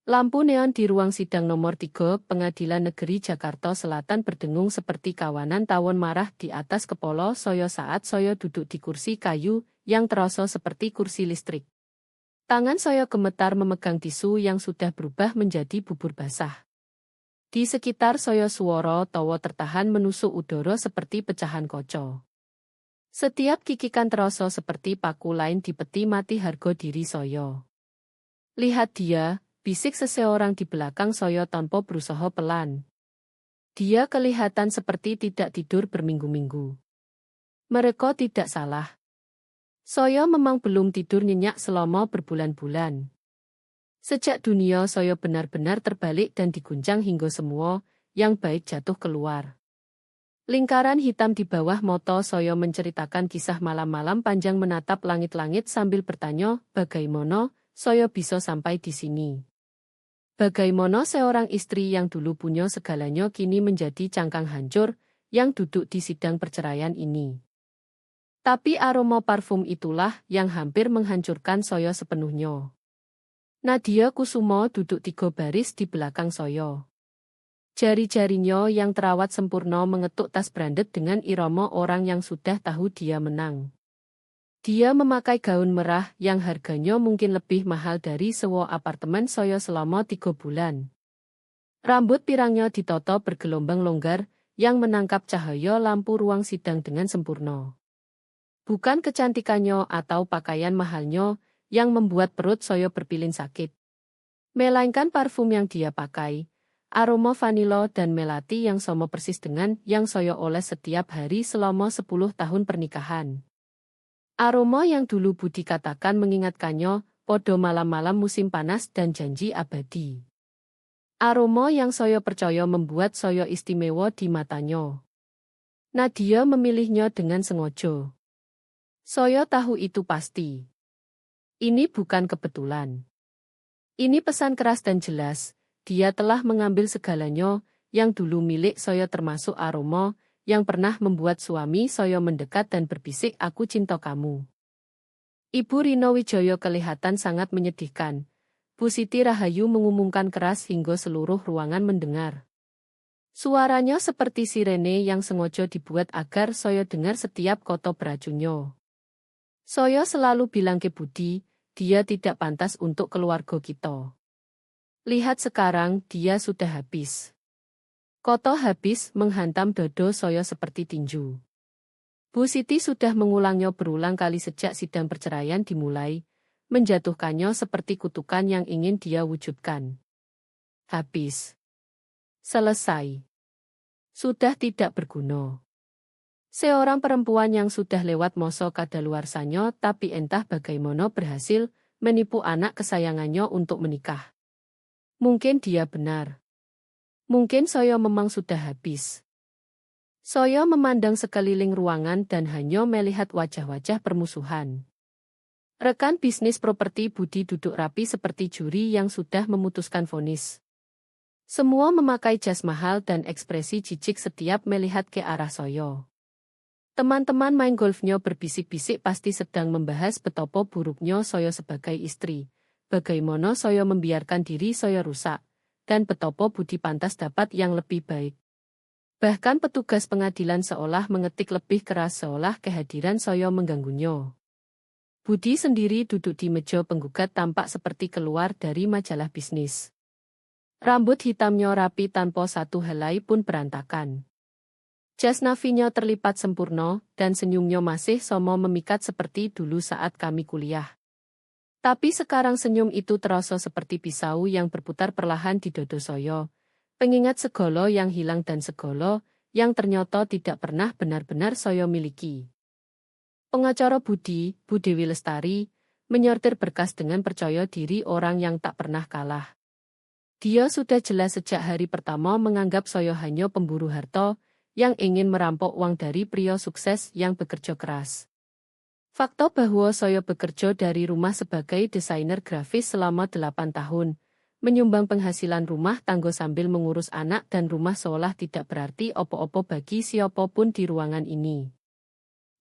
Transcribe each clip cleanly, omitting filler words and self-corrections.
Lampu neon di ruang sidang nomor 3 Pengadilan Negeri Jakarta Selatan berdengung seperti kawanan tawon marah di atas kepala saya saat saya duduk di kursi kayu yang terasa seperti kursi listrik. Tangan saya gemetar memegang tisu yang sudah berubah menjadi bubur basah. Di sekitar saya suara tawa tertahan menusuk udara seperti pecahan kaca. Setiap kikikan terasa seperti paku lain di peti mati harga diri saya. Lihat dia, bisik seseorang di belakang saya tanpa berusaha pelan. Dia kelihatan seperti tidak tidur berminggu-minggu. Mereka tidak salah. Saya memang belum tidur nyenyak selama berbulan-bulan. Sejak dunia saya benar-benar terbalik dan diguncang hingga semua yang baik jatuh keluar. Lingkaran hitam di bawah mata saya menceritakan kisah malam-malam panjang menatap langit-langit sambil bertanya, bagaimana saya bisa sampai di sini? Bagaimana seorang istri yang dulu punya segalanya kini menjadi cangkang hancur yang duduk di sidang perceraian ini? Tapi aroma parfum itulah yang hampir menghancurkan saya sepenuhnya. Nadia Kusuma duduk 3 baris di belakang saya. Jari-jarinya yang terawat sempurna mengetuk tas branded dengan irama orang yang sudah tahu dia menang. Dia memakai gaun merah yang harganya mungkin lebih mahal dari sewa apartemen saya selama 3 bulan. Rambut pirangnya ditata bergelombang longgar yang menangkap cahaya lampu ruang sidang dengan sempurna. Bukan kecantikannya atau pakaian mahalnya yang membuat perut saya berpilin sakit. Melainkan parfum yang dia pakai, aroma vanila dan melati yang sama persis dengan yang saya oles setiap hari selama 10 tahun pernikahan. Aroma yang dulu Budi katakan mengingatkannya pada malam-malam musim panas dan janji abadi. Aroma yang saya percaya membuat saya istimewa di matanya. Nadia memilihnya dengan sengaja. Saya tahu itu pasti. Ini bukan kebetulan. Ini pesan keras dan jelas, dia telah mengambil segalanya yang dulu milik saya termasuk aroma yang pernah membuat suami saya mendekat dan berbisik aku cinta kamu. Ibu Rino Wijaya kelihatan sangat menyedihkan. Bu Siti Rahayu mengumumkan keras hingga seluruh ruangan mendengar. Suaranya seperti sirene yang sengaja dibuat agar saya dengar setiap kata beracunnya. Saya selalu bilang ke Budi, dia tidak pantas untuk keluarga kita. Lihat sekarang, dia sudah habis. Kata habis menghantam dada saya seperti tinju. Bu Siti sudah mengulangnya berulang kali sejak sidang perceraian dimulai, menjatuhkannya seperti kutukan yang ingin dia wujudkan. Habis. Selesai. Sudah tidak berguna. Seorang perempuan yang sudah lewat masa kadaluarsanya tapi entah bagaimana berhasil menipu anak kesayangannya untuk menikah. Mungkin dia benar. Mungkin saya memang sudah habis. Saya memandang sekeliling ruangan dan hanya melihat wajah-wajah permusuhan. Rekan bisnis properti Budi duduk rapi seperti juri yang sudah memutuskan vonis. Semua memakai jas mahal dan ekspresi jijik setiap melihat ke arah saya. Teman-teman main golfnya berbisik-bisik pasti sedang membahas betapa buruknya saya sebagai istri, bagaimana saya membiarkan diri saya rusak, dan betapa Budi pantas dapat yang lebih baik. Bahkan petugas pengadilan seolah mengetik lebih keras seolah kehadiran saya mengganggunya. Budi sendiri duduk di meja penggugat tampak seperti keluar dari majalah bisnis. Rambut hitamnya rapi tanpa satu helai pun berantakan. Jas navinya terlipat sempurna, dan senyumnya masih sama memikat seperti dulu saat kami kuliah. Tapi sekarang senyum itu terasa seperti pisau yang berputar perlahan di dada saya, pengingat segala yang hilang dan segala yang ternyata tidak pernah benar-benar saya miliki. Pengacara Budi, Bu Dewi Lestari, menyortir berkas dengan percaya diri orang yang tak pernah kalah. Dia sudah jelas sejak hari pertama menganggap saya hanya pemburu harta, yang ingin merampok uang dari pria sukses yang bekerja keras. Fakta bahwa saya bekerja dari rumah sebagai desainer grafis selama 8 tahun, menyumbang penghasilan rumah tangga sambil mengurus anak dan rumah seolah tidak berarti opo-opo bagi siapapun di ruangan ini.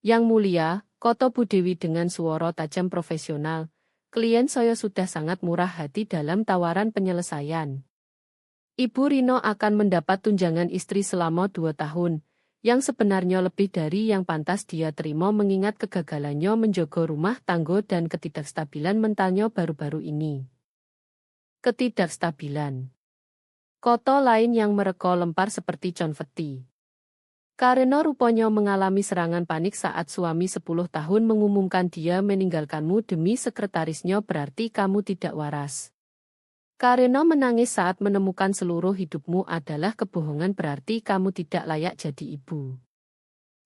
Yang mulia, kata Bu Dewi dengan suara tajam profesional, Klien saya sudah sangat murah hati dalam tawaran penyelesaian. Ibu Rino akan mendapat tunjangan istri selama 2 tahun, yang sebenarnya lebih dari yang pantas dia terima mengingat kegagalannya menjaga rumah tangga dan ketidakstabilan mentalnya baru-baru ini. Ketidakstabilan. Kota lain yang mereka lempar seperti konveti. Karena rupanya mengalami serangan panik saat suami 10 tahun mengumumkan dia meninggalkanmu demi sekretarisnya berarti kamu tidak waras. Karena menangis saat menemukan seluruh hidupmu adalah kebohongan berarti kamu tidak layak jadi ibu.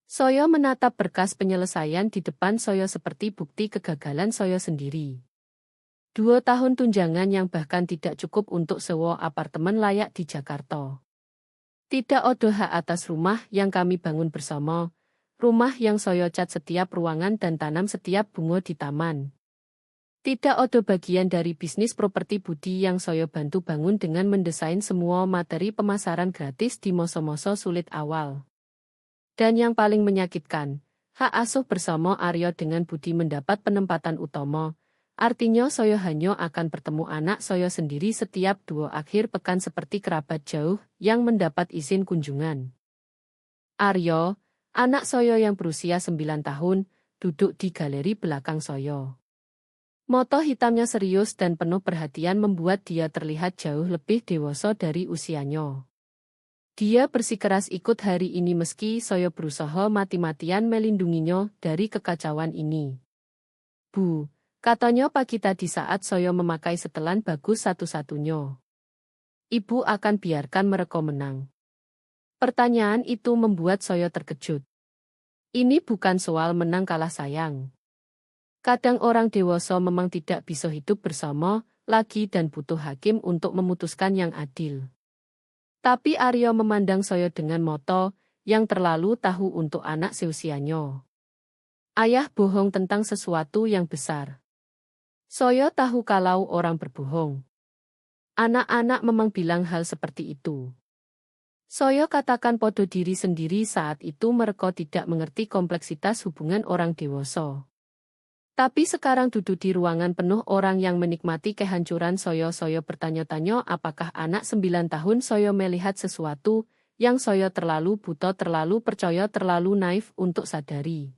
Saya menatap berkas penyelesaian di depan saya seperti bukti kegagalan saya sendiri. 2 tahun tunjangan yang bahkan tidak cukup untuk sewa apartemen layak di Jakarta. Tidak ada hak atas rumah yang kami bangun bersama, rumah yang saya cat setiap ruangan dan tanam setiap bunga di taman. Tidak ada bagian dari bisnis properti Budi yang saya bantu bangun dengan mendesain semua materi pemasaran gratis di masa-masa sulit awal. Dan yang paling menyakitkan, hak asuh bersama Aryo dengan Budi mendapat penempatan utama. Artinya saya hanya akan bertemu anak saya sendiri setiap 2 akhir pekan seperti kerabat jauh yang mendapat izin kunjungan. Aryo, anak saya yang berusia 9 tahun, duduk di galeri belakang saya. Mata hitamnya serius dan penuh perhatian membuat dia terlihat jauh lebih dewasa dari usianya. Dia bersikeras ikut hari ini meski saya berusaha mati-matian melindunginya dari kekacauan ini. Bu, katanya pagi tadi saat saya memakai setelan bagus satu-satunya. Ibu akan biarkan mereka menang. Pertanyaan itu membuat saya terkejut. Ini bukan soal menang kalah sayang. Kadang orang dewasa memang tidak bisa hidup bersama lagi dan butuh hakim untuk memutuskan yang adil. Tapi Aryo memandang saya dengan mata yang terlalu tahu untuk anak seusianya. Ayah bohong tentang sesuatu yang besar. Saya tahu kalau orang berbohong. Anak-anak memang bilang hal seperti itu. Saya katakan pada diri sendiri saat itu mereka tidak mengerti kompleksitas hubungan orang dewasa. Tapi sekarang duduk di ruangan penuh orang yang menikmati kehancuran saya bertanya-tanya apakah anak 9 tahun saya melihat sesuatu yang saya terlalu buta, terlalu percaya, terlalu naif untuk sadari.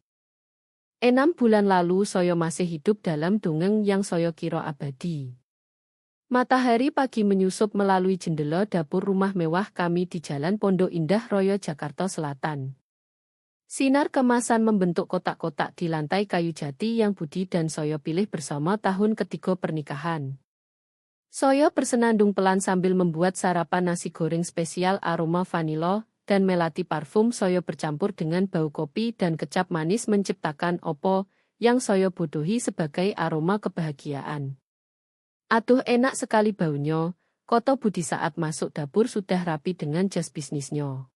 6 bulan lalu saya masih hidup dalam dongeng yang saya kira abadi. Matahari pagi menyusup melalui jendela dapur rumah mewah kami di Jalan Pondok Indah Raya, Jakarta Selatan. Sinar kemasan membentuk kotak-kotak di lantai kayu jati yang Budi dan saya pilih bersama tahun ketiga pernikahan. Saya bersenandung pelan sambil membuat sarapan nasi goreng spesial aroma vanila dan melati parfum saya bercampur dengan bau kopi dan kecap manis menciptakan opo yang saya bodohi sebagai aroma kebahagiaan. Aduh enak sekali baunya, kata Budi saat masuk dapur sudah rapi dengan jas bisnisnya.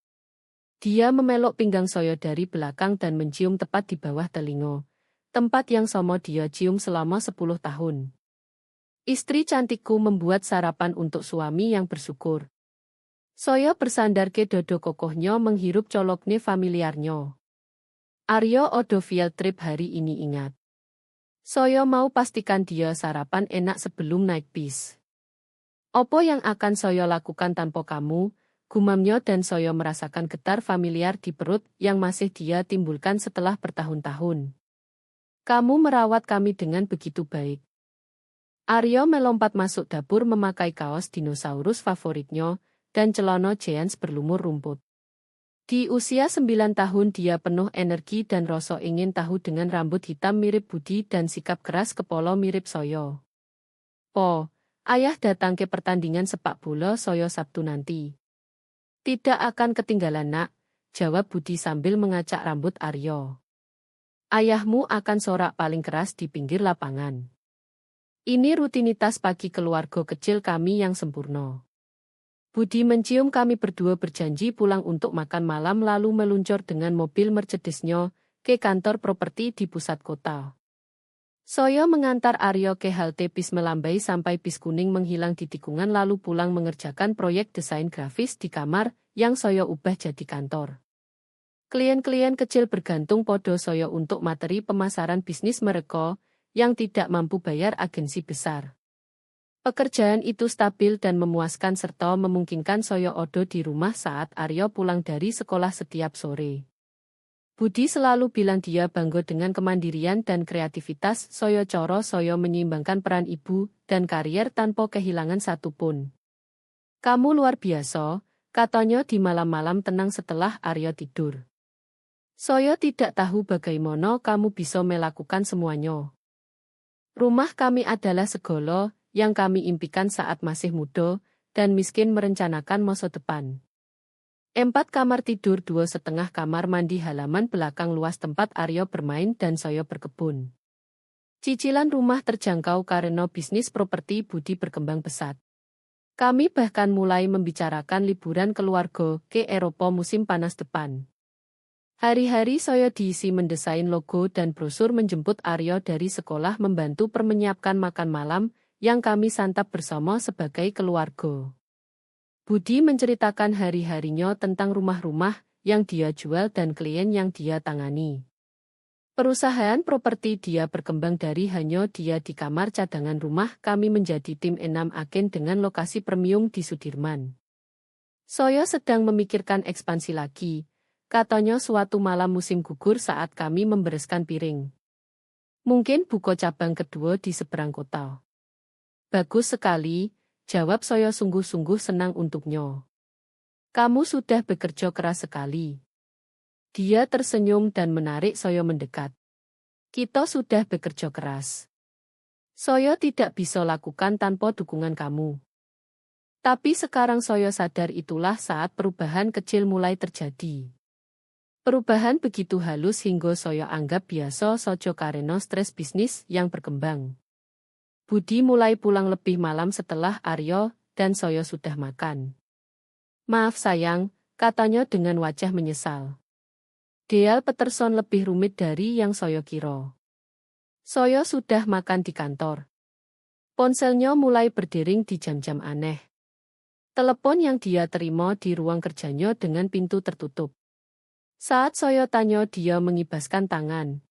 Dia memeluk pinggang saya dari belakang dan mencium tepat di bawah telinga, tempat yang sama dia cium selama 10 tahun. Istri cantikku membuat sarapan untuk suami yang bersyukur. Saya bersandar ke dodo kokohnya menghirup coloknya familiarnya. Aryo odo field trip hari ini ingat. Saya mau pastikan dia sarapan enak sebelum naik bis. Apa yang akan saya lakukan tanpa kamu, gumamnya dan saya merasakan getar familiar di perut yang masih dia timbulkan setelah bertahun-tahun. Kamu merawat kami dengan begitu baik. Aryo melompat masuk dapur memakai kaos dinosaurus favoritnya, dan celana jeans berlumur rumput. Di usia 9 tahun dia penuh energi dan rasa ingin tahu dengan rambut hitam mirip Budi dan sikap keras kepala mirip saya. Po, ayah datang ke pertandingan sepak bola saya Sabtu nanti. Tidak akan ketinggalan nak, jawab Budi sambil mengacak rambut Aryo. Ayahmu akan sorak paling keras di pinggir lapangan. Ini rutinitas pagi keluarga kecil kami yang sempurna. Budi mencium kami berdua berjanji pulang untuk makan malam lalu meluncur dengan mobil Mercedes-nya ke kantor properti di pusat kota. Saya mengantar Aryo ke halte bis melambai sampai bis kuning menghilang di tikungan lalu pulang mengerjakan proyek desain grafis di kamar yang saya ubah jadi kantor. Klien-klien kecil bergantung pada saya untuk materi pemasaran bisnis mereka, yang tidak mampu bayar agensi besar. Pekerjaan itu stabil dan memuaskan serta memungkinkan Soyo Odo di rumah saat Aryo pulang dari sekolah setiap sore. Budi selalu bilang dia bangga dengan kemandirian dan kreativitas Soyo Coro. Soyo menyeimbangkan peran ibu dan karier tanpa kehilangan satupun. Kamu luar biasa, katanya di malam-malam tenang setelah Aryo tidur. Soyo tidak tahu bagaimana kamu bisa melakukan semuanya. Rumah kami adalah segala yang kami impikan saat masih muda dan miskin merencanakan masa depan. 4 kamar tidur, 2,5 kamar mandi, halaman belakang luas tempat Aryo bermain dan Soyo berkebun. Cicilan rumah terjangkau karena bisnis properti Budi berkembang pesat. Kami bahkan mulai membicarakan liburan keluarga ke Eropa musim panas depan. Hari-hari Soyo diisi mendesain logo dan brosur, menjemput Aryo dari sekolah, membantu menyiapkan makan malam yang kami santap bersama sebagai keluarga. Budi menceritakan hari-harinya tentang rumah-rumah yang dia jual dan klien yang dia tangani. Perusahaan properti dia berkembang dari hanya dia di kamar cadangan rumah kami menjadi tim 6 agen dengan lokasi premium di Sudirman. Soyo sedang memikirkan ekspansi lagi, katanya suatu malam musim gugur saat kami membereskan piring. Mungkin buka cabang kedua di seberang kota. Bagus sekali, jawab Soyo sungguh-sungguh senang untuknya. Kamu sudah bekerja keras sekali. Dia tersenyum dan menarik Soyo mendekat. Kita sudah bekerja keras. Soyo tidak bisa lakukan tanpa dukungan kamu. Tapi sekarang Soyo sadar itulah saat perubahan kecil mulai terjadi. Perubahan begitu halus hingga Soyo anggap biasa saja karena stres bisnis yang berkembang. Budi mulai pulang lebih malam setelah Aryo dan Soyo sudah makan. Maaf sayang, katanya dengan wajah menyesal. Deal Peterson lebih rumit dari yang Soyo kira. Soyo sudah makan di kantor. Ponselnya mulai berdering di jam-jam aneh. Telepon yang dia terima di ruang kerjanya dengan pintu tertutup. Saat Soyo tanya, dia mengibaskan tangan.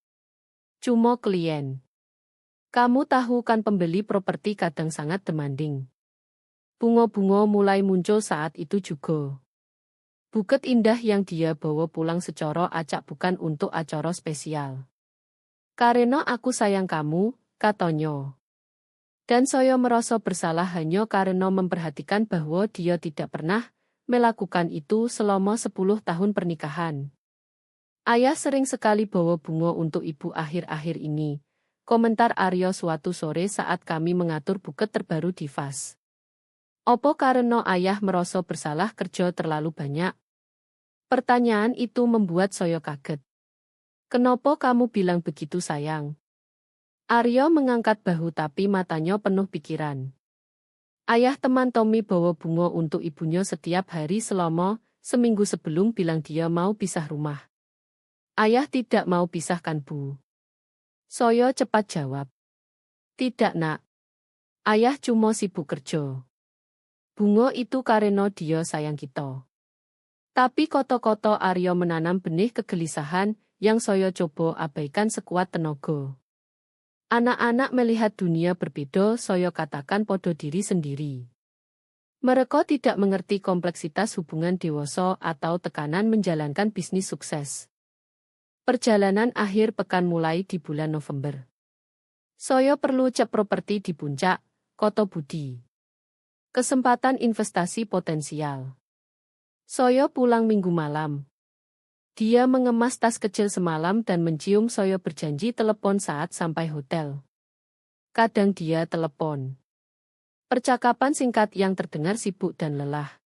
Cuma klien. Kamu tahu kan pembeli properti kadang sangat demanding. Bunga-bunga mulai muncul saat itu juga. Buket indah yang dia bawa pulang secara acak bukan untuk acara spesial. Karena aku sayang kamu, katanya. Dan Soyo merasa bersalah hanya karena memperhatikan bahwa dia tidak pernah melakukan itu selama 10 tahun pernikahan. Ayah sering sekali bawa bunga untuk ibu akhir-akhir ini. Komentar Aryo suatu sore saat kami mengatur buket terbaru di Vas. Opo karena ayah merasa bersalah kerja terlalu banyak? Pertanyaan itu membuat Soyo kaget. Kenapa kamu bilang begitu sayang? Aryo mengangkat bahu tapi matanya penuh pikiran. Ayah teman Tommy bawa bunga untuk ibunya setiap hari selama seminggu sebelum bilang dia mau pisah rumah. Ayah tidak mau pisahkan Bu. Soyo cepat jawab. Tidak nak. Ayah cuma sibuk kerja. Bunga itu karena dia sayang kita. Tapi koto-koto Aryo menanam benih kegelisahan yang Soyo coba abaikan sekuat tenaga. Anak-anak melihat dunia berbeda, Soyo katakan podo diri sendiri. Mereka tidak mengerti kompleksitas hubungan dewasa atau tekanan menjalankan bisnis sukses. Perjalanan akhir pekan mulai di bulan November. Soyo perlu cek properti di Puncak, Kota Budi. Kesempatan investasi potensial. Soyo pulang Minggu malam. Dia mengemas tas kecil semalam dan mencium. Soyo berjanji telepon saat sampai hotel. Kadang dia telepon. Percakapan singkat yang terdengar sibuk dan lelah.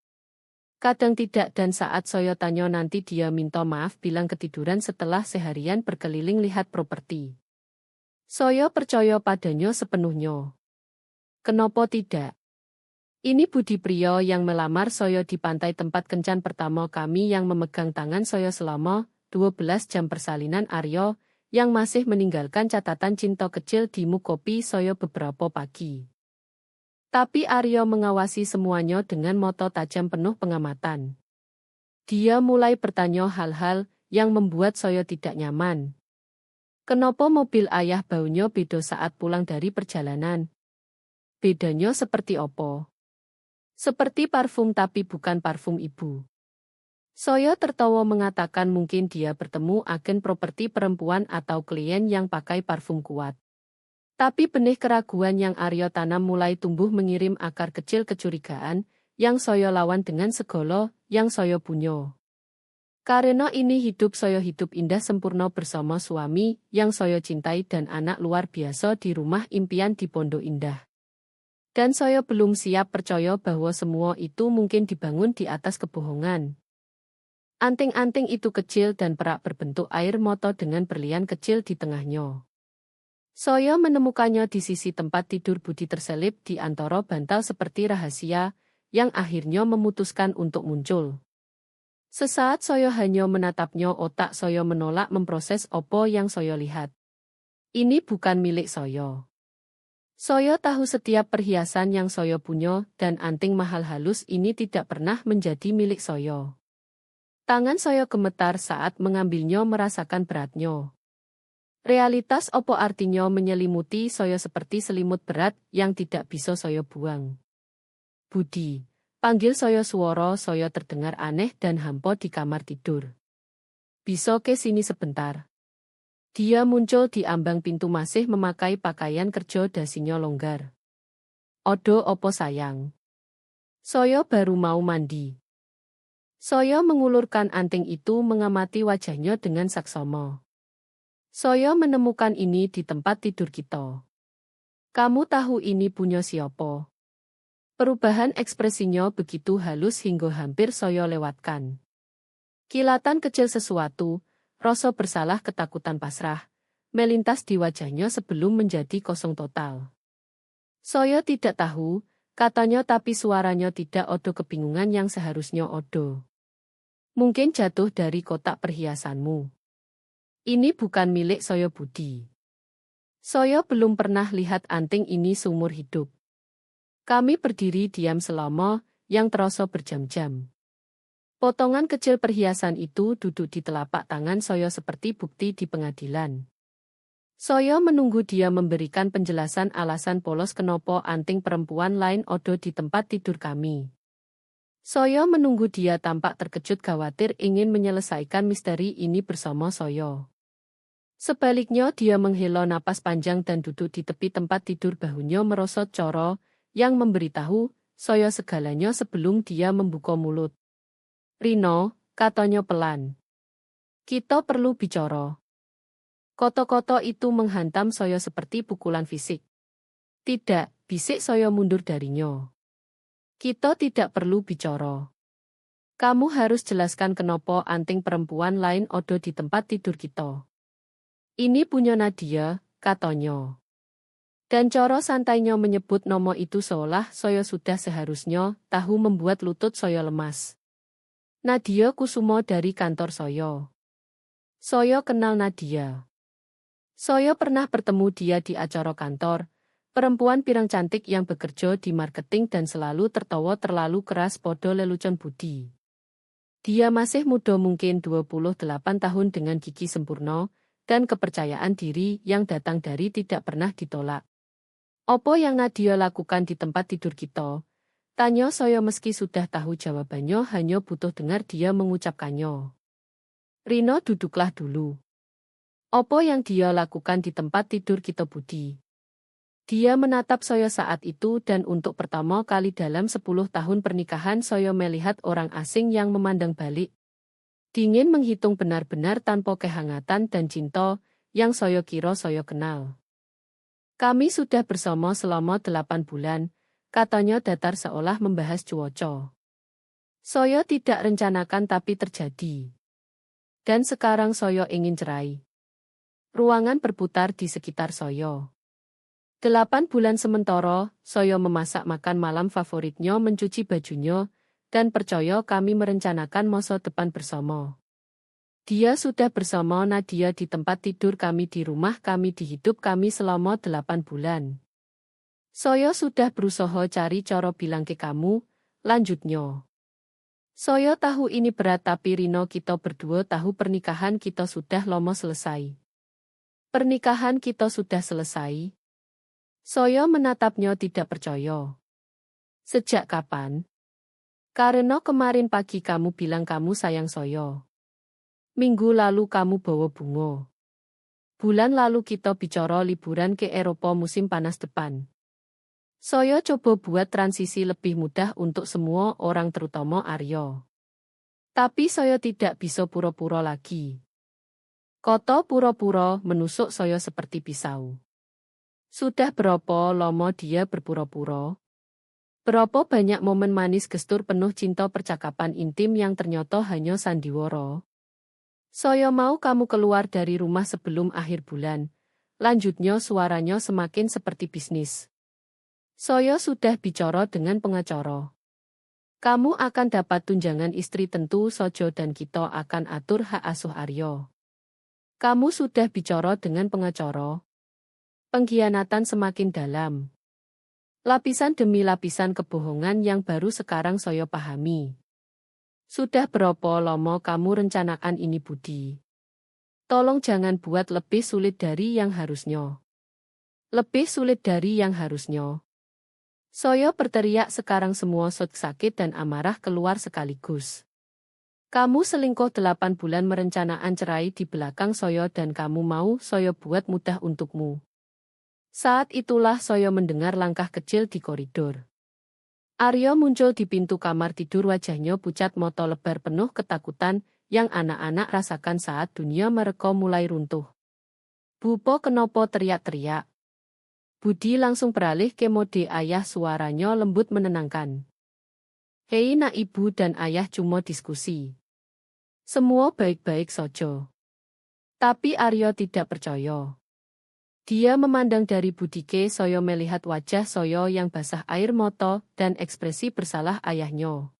Kadang tidak, dan saat Soyo tanya nanti dia minta maaf bilang ketiduran setelah seharian berkeliling lihat properti. Soyo percaya padanya sepenuhnya. Kenapa tidak? Ini Budi pria yang melamar Soyo di pantai tempat kencan pertama kami, yang memegang tangan Soyo selama 12 jam persalinan Aryo, yang masih meninggalkan catatan cinta kecil di muk kopi Soyo beberapa pagi. Tapi Aryo mengawasi semuanya dengan mata tajam penuh pengamatan. Dia mulai bertanya hal-hal yang membuat Soyo tidak nyaman. Kenapa mobil ayah baunya beda saat pulang dari perjalanan? Bedanya seperti apa? Seperti parfum tapi bukan parfum ibu. Saya tertawa mengatakan mungkin dia bertemu agen properti perempuan atau klien yang pakai parfum kuat. Tapi benih keraguan yang Aryo tanam mulai tumbuh mengirim akar kecil kecurigaan, yang saya lawan dengan segala yang saya punya. Karena ini saya hidup indah sempurna bersama suami yang saya cintai dan anak luar biasa di rumah impian di Pondok Indah. Dan saya belum siap percaya bahwa semua itu mungkin dibangun di atas kebohongan. Anting-anting itu kecil dan perak berbentuk air mata dengan berlian kecil di tengahnya. Saya menemukannya di sisi tempat tidur Budi terselip di antara bantal seperti rahasia, yang akhirnya memutuskan untuk muncul. Sesaat saya hanya menatapnya, otak saya menolak memproses apa yang saya lihat. Ini bukan milik saya. Saya tahu setiap perhiasan yang saya punya dan anting mahal halus ini tidak pernah menjadi milik saya. Tangan saya gemetar saat mengambilnya merasakan beratnya. Realitas apa artinya menyelimuti saya seperti selimut berat yang tidak bisa saya buang. Budi, panggil saya suara saya terdengar aneh dan hampa di kamar tidur. Bisa ke sini sebentar. Dia muncul di ambang pintu masih memakai pakaian kerja dasinya longgar. Odo opo sayang. Saya baru mau mandi. Saya mengulurkan anting itu mengamati wajahnya dengan saksama. Saya menemukan ini di tempat tidur kita. Kamu tahu ini punya siapa? Perubahan ekspresinya begitu halus hingga hampir saya lewatkan. Kilatan kecil sesuatu, rasa bersalah ketakutan pasrah, melintas di wajahnya sebelum menjadi kosong total. Saya tidak tahu, katanya tapi suaranya tidak odo kebingungan yang seharusnya odo. Mungkin jatuh dari kotak perhiasanmu. Ini bukan milik saya Budi. Saya belum pernah lihat anting ini seumur hidup. Kami berdiri diam selama yang terasa berjam-jam. Potongan kecil perhiasan itu duduk di telapak tangan saya seperti bukti di pengadilan. Saya menunggu dia memberikan penjelasan alasan polos kenapa anting perempuan lain odo di tempat tidur kami. Saya menunggu dia tampak terkejut khawatir ingin menyelesaikan misteri ini bersama saya. Sebaliknya dia menghela napas panjang dan duduk di tepi tempat tidur bahunya merosot coro, yang memberitahu, saya segalanya sebelum dia membuka mulut. Rino, katanya pelan. Kita perlu bicara. Koto-koto itu menghantam saya seperti pukulan fisik. Tidak, bisik saya mundur darinya. Kita tidak perlu bicara. Kamu harus jelaskan kenapa anting perempuan lain odo di tempat tidur kita. Ini punya Nadia, katanya. Dan coro santainya menyebut nama itu seolah saya sudah seharusnya tahu membuat lutut saya lemas. Nadia Kusumo dari kantor saya. Saya kenal Nadia. Saya pernah bertemu dia di acara kantor. Perempuan pirang cantik yang bekerja di marketing dan selalu tertawa terlalu keras podo lelucon Budi. Dia masih muda mungkin 28 tahun dengan gigi sempurna, dan kepercayaan diri yang datang dari tidak pernah ditolak. Apa yang Nadia lakukan di tempat tidur kita? Tanya saya meski sudah tahu jawabannya hanya butuh dengar dia mengucapkannya. Rino duduklah dulu. Apa yang dia lakukan di tempat tidur kita Budi? Dia menatap saya saat itu dan untuk pertama kali dalam 10 tahun pernikahan saya melihat orang asing yang memandang balik. Dingin menghitung benar-benar tanpa kehangatan dan cinta yang saya kira saya kenal. Kami sudah bersama selama 8 bulan, katanya datar seolah membahas cuaca. Saya tidak rencanakan tapi terjadi. Dan sekarang saya ingin cerai. Ruangan berputar di sekitar saya. 8 bulan sementara, saya memasak makan malam favoritnya mencuci bajunya, dan percaya kami merencanakan masa depan bersama. Dia sudah bersama Nadia di tempat tidur kami di rumah kami di hidup kami selama 8 bulan. Saya sudah berusaha cari cara bilang ke kamu, lanjutnya. Saya tahu ini berat tapi Rino kita berdua tahu pernikahan kita sudah lama selesai. Pernikahan kita sudah selesai. Saya menatapnya tidak percaya. Sejak kapan? Karena kemarin pagi kamu bilang kamu sayang saya. Minggu lalu kamu bawa bunga. Bulan lalu kita bicara liburan ke Eropa musim panas depan. Saya coba buat transisi lebih mudah untuk semua orang terutama Arya. Tapi saya tidak bisa pura-pura lagi. Koto pura-pura menusuk saya seperti pisau. Sudah berapa lama dia berpura-pura? Berapa banyak momen manis gestur penuh cinta percakapan intim yang ternyata hanya sandiwara? Saya mau kamu keluar dari rumah sebelum akhir bulan. Lanjutnya suaranya semakin seperti bisnis. Saya sudah bicara dengan pengacara. Kamu akan dapat tunjangan istri tentu saja dan kita akan atur hak asuh Arya. Kamu sudah bicara dengan pengacara. Pengkhianatan semakin dalam. Lapisan demi lapisan kebohongan yang baru sekarang saya pahami. Sudah berapa lama kamu rencanakan ini Budi? Tolong jangan buat lebih sulit dari yang harusnya. Lebih sulit dari yang harusnya. Saya berteriak sekarang semua sakit dan amarah keluar sekaligus. Kamu selingkuh 8 bulan merencanakan cerai di belakang saya dan kamu mau saya buat mudah untukmu. Saat itulah saya mendengar langkah kecil di koridor. Arya muncul di pintu kamar tidur wajahnya pucat mata lebar penuh ketakutan yang anak-anak rasakan saat dunia mereka mulai runtuh. Bupo kenapa teriak-teriak? Budi langsung beralih ke mode ayah suaranya lembut menenangkan. Hei nak ibu dan ayah cuma diskusi. Semua baik-baik saja. Tapi Arya tidak percaya. Dia memandang dari budike saya melihat wajah saya yang basah air mata dan ekspresi bersalah ayahnya.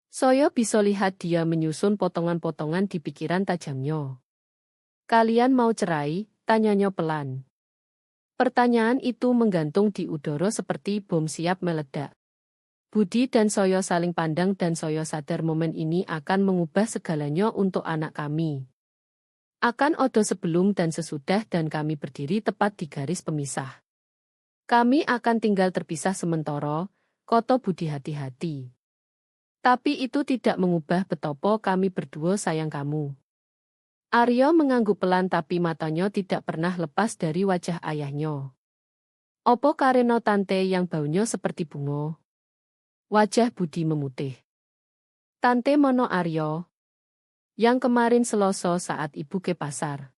Saya bisa lihat dia menyusun potongan-potongan di pikiran tajamnya. Kalian mau cerai? Tanyanya pelan. Pertanyaan itu menggantung di udara seperti bom siap meledak. Budi dan saya saling pandang dan saya sadar momen ini akan mengubah segalanya untuk anak kami. Akan ada sebelum dan sesudah dan kami berdiri tepat di garis pemisah. Kami akan tinggal terpisah sementara, koto Budi hati-hati. Tapi itu tidak mengubah betapa kami berdua sayang kamu. Arya mengangguk pelan tapi matanya tidak pernah lepas dari wajah ayahnya. Opo karena tante yang baunya seperti bunga? Wajah Budi memutih. Tante Mono Arya. Yang kemarin Selasa saat ibu ke pasar.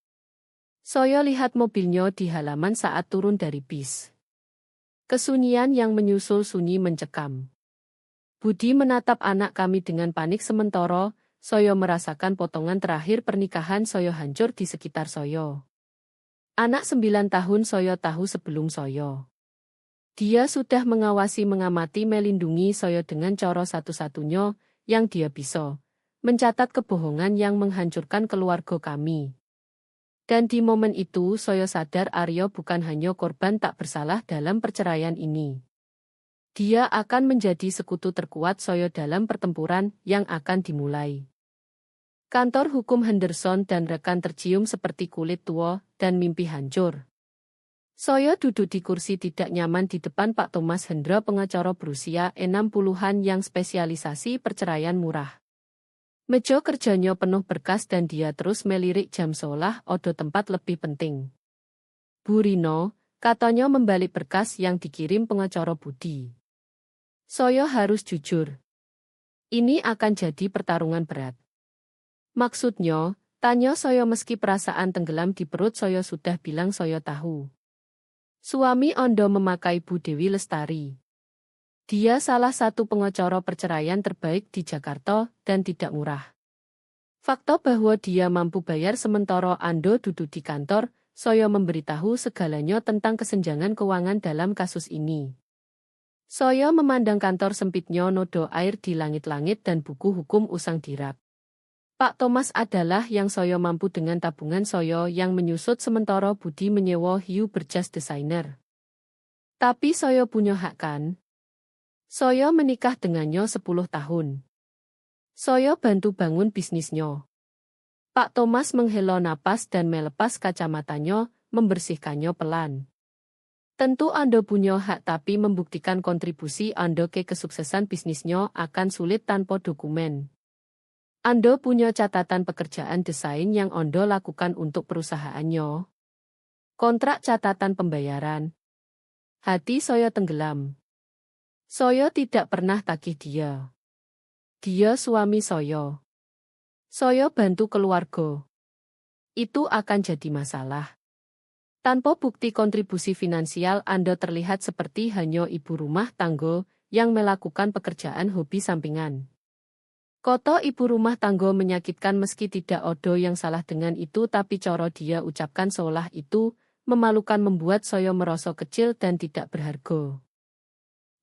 Saya lihat mobilnya di halaman saat turun dari bis. Kesunyian yang menyusul sunyi mencekam. Budi menatap anak kami dengan panik sementara, saya merasakan potongan terakhir pernikahan saya hancur di sekitar saya. Anak 9 tahun saya tahu sebelum saya. Dia sudah mengawasi mengamati melindungi saya dengan cara satu-satunya yang dia bisa. Mencatat kebohongan yang menghancurkan keluarga kami. Dan di momen itu saya sadar Arya bukan hanya korban tak bersalah dalam perceraian ini. Dia akan menjadi sekutu terkuat saya dalam pertempuran yang akan dimulai. Kantor hukum Henderson dan rekan tercium seperti kulit tua dan mimpi hancur. Saya duduk di kursi tidak nyaman di depan Pak Thomas Hendra pengacara berusia 60-an yang spesialisasi perceraian murah. Meja kerjanya penuh berkas dan dia terus melirik jam seolah ada tempat lebih penting. Bu Rino, katanya membalik berkas yang dikirim pengacara Budi. Saya harus jujur. Ini akan jadi pertarungan berat. Maksudnya, tanya saya meski perasaan tenggelam di perut saya sudah bilang saya tahu. Suami Anda memakai Bu Dewi Lestari. Dia salah satu pengacara perceraian terbaik di Jakarta dan tidak murah. Fakta bahwa dia mampu bayar sementara Anda duduk di kantor, saya memberitahu segalanya tentang kesenjangan keuangan dalam kasus ini. Saya memandang kantor sempitnya noda air di langit-langit dan buku hukum usang dirap. Pak Thomas adalah yang saya mampu dengan tabungan saya yang menyusut sementara Budi menyewa hiu berjas desainer. Tapi saya punya hak kan? Saya menikah dengannya 10 tahun. Saya bantu bangun bisnisnya. Pak Thomas menghela napas dan melepas kacamatanya, membersihkannya pelan. Tentu Anda punya hak, tapi membuktikan kontribusi Anda ke kesuksesan bisnisnya akan sulit tanpa dokumen. Anda punya catatan pekerjaan desain yang Anda lakukan untuk perusahaannya. Kontrak catatan pembayaran. Hati saya tenggelam. Saya tidak pernah tagih dia. Dia suami saya. Saya bantu keluarga. Itu akan jadi masalah. Tanpa bukti kontribusi finansial Anda terlihat seperti hanya ibu rumah tangga yang melakukan pekerjaan hobi sampingan. Kata ibu rumah tangga menyakitkan meski tidak ada yang salah dengan itu, tapi cara dia ucapkan seolah itu memalukan membuat saya merasa kecil dan tidak berharga.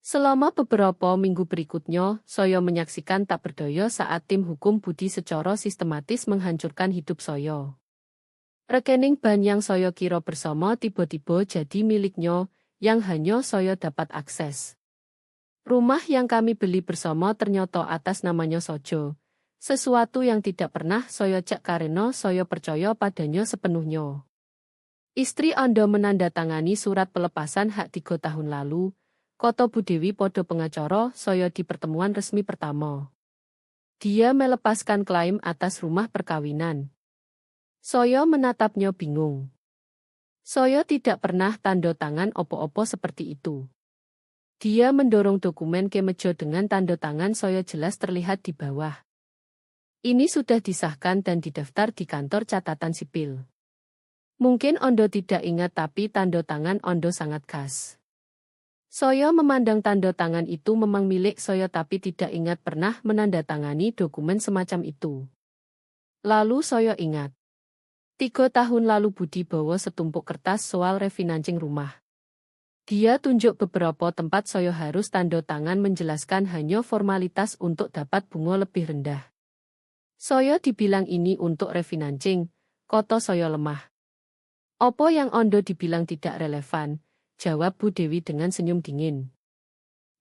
Selama beberapa minggu berikutnya, saya menyaksikan tak berdaya saat tim hukum budi secara sistematis menghancurkan hidup saya. Rekening bank yang saya kira bersama tiba-tiba jadi miliknya, yang hanya saya dapat akses. Rumah yang kami beli bersama ternyata atas namanya saja. Sesuatu yang tidak pernah saya cek karena saya percaya padanya sepenuhnya. Istri Anda menandatangani surat pelepasan hak 3 tahun lalu. Kota Bu Dewi podo pengacara saya di pertemuan resmi pertama. Dia melepaskan klaim atas rumah perkawinan. Saya menatapnya bingung. Saya tidak pernah tanda tangan opo-opo seperti itu. Dia mendorong dokumen ke meja dengan tanda tangan saya jelas terlihat di bawah. Ini sudah disahkan dan didaftar di kantor catatan sipil. Mungkin Anda tidak ingat, tapi tanda tangan Anda sangat khas. Saya memandang tanda tangan itu memang milik saya, tapi tidak ingat pernah menandatangani dokumen semacam itu. Lalu saya ingat. 3 tahun lalu Budi bawa setumpuk kertas soal refinancing rumah. Dia tunjuk beberapa tempat saya harus tanda tangan menjelaskan hanya formalitas untuk dapat bunga lebih rendah. Saya dibilang ini untuk refinancing, kata saya lemah. Apa yang Anda dibilang tidak relevan? Jawab Bu Dewi dengan senyum dingin.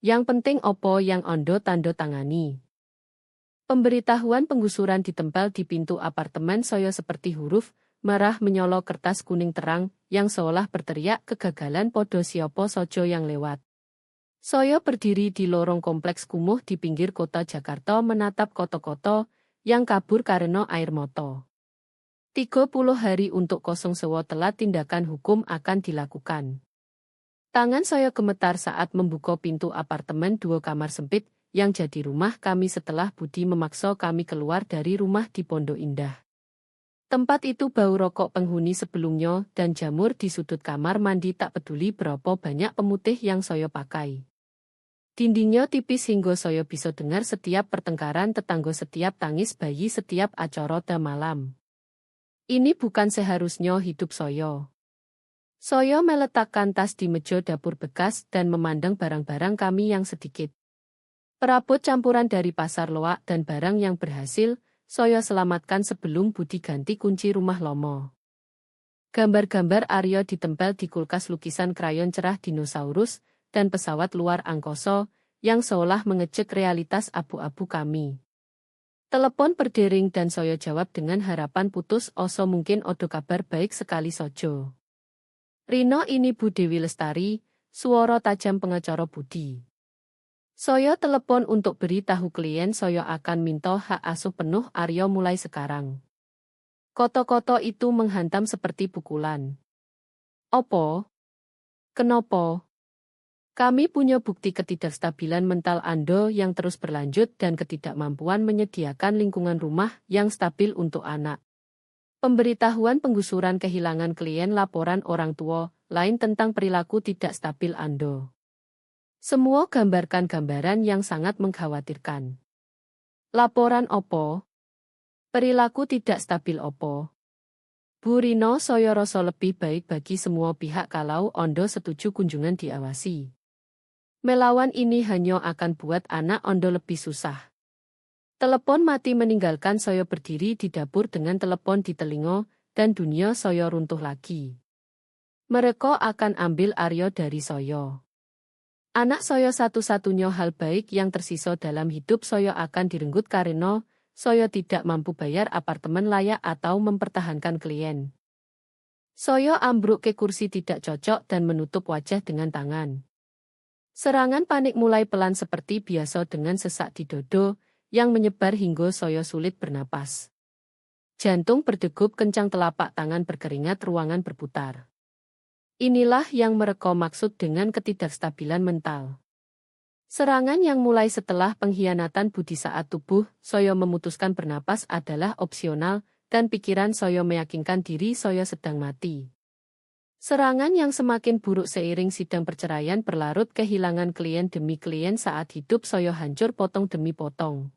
Yang penting apa yang Anda tanda tangani. Pemberitahuan penggusuran ditempel di pintu apartemen saya seperti huruf merah menyolok kertas kuning terang yang seolah berteriak kegagalan podo siapa saja yang lewat. Saya berdiri di lorong kompleks kumuh di pinggir kota Jakarta menatap kota-kota yang kabur karena air mata. 30 hari untuk kosong sewa telat tindakan hukum akan dilakukan. Tangan saya gemetar saat membuka pintu apartemen 2 kamar sempit yang jadi rumah kami setelah Budi memaksa kami keluar dari rumah di Pondok Indah. Tempat itu bau rokok penghuni sebelumnya dan jamur di sudut kamar mandi, tak peduli berapa banyak pemutih yang saya pakai. Dindingnya tipis hingga saya bisa dengar setiap pertengkaran tetangga, setiap tangis bayi, setiap acara malam. Ini bukan seharusnya hidup saya. Saya meletakkan tas di meja dapur bekas dan memandang barang-barang kami yang sedikit. Perabot campuran dari pasar loak dan barang yang berhasil saya selamatkan sebelum Budi ganti kunci rumah lomo. Gambar-gambar Arya ditempel di kulkas, lukisan krayon cerah dinosaurus, dan pesawat luar angkasa yang seolah mengejek realitas abu-abu kami. Telepon berdering dan saya jawab dengan harapan putus asa, mungkin odo kabar baik sekali sojo. Rino, ini Bu Dewi Lestari, suara tajam pengacara Budi. Saya telepon untuk beritahu klien saya akan minta hak asuh penuh Arya mulai sekarang. Koto-koto itu menghantam seperti pukulan. Opo? Kenapa? Kami punya bukti ketidakstabilan mental Anda yang terus berlanjut dan ketidakmampuan menyediakan lingkungan rumah yang stabil untuk anak. Pemberitahuan penggusuran kehilangan klien, laporan orang tua lain tentang perilaku tidak stabil Anda. Semua gambarkan gambaran yang sangat mengkhawatirkan. Laporan opo? Perilaku tidak stabil opo? Bu Rino, saya rasa lebih baik bagi semua pihak kalau Anda setuju kunjungan diawasi. Melawan ini hanya akan buat anak Anda lebih susah. Telepon mati meninggalkan saya berdiri di dapur dengan telepon di telinga, dan dunia saya runtuh lagi. Mereka akan ambil Arya dari saya. Anak saya satu-satunya hal baik yang tersisa dalam hidup saya akan direnggut karena saya tidak mampu bayar apartemen layak atau mempertahankan klien. Saya ambruk ke kursi tidak cocok dan menutup wajah dengan tangan. Serangan panik mulai pelan seperti biasa dengan sesak di dodo, yang menyebar hingga saya sulit bernapas. Jantung berdegup kencang, telapak tangan berkeringat, ruangan berputar. Inilah yang mereka maksud dengan ketidakstabilan mental. Serangan yang mulai setelah pengkhianatan budi saat tubuh saya memutuskan bernapas adalah opsional, dan pikiran saya meyakinkan diri saya sedang mati. Serangan yang semakin buruk seiring sidang perceraian berlarut, kehilangan klien demi klien saat hidup saya hancur potong demi potong.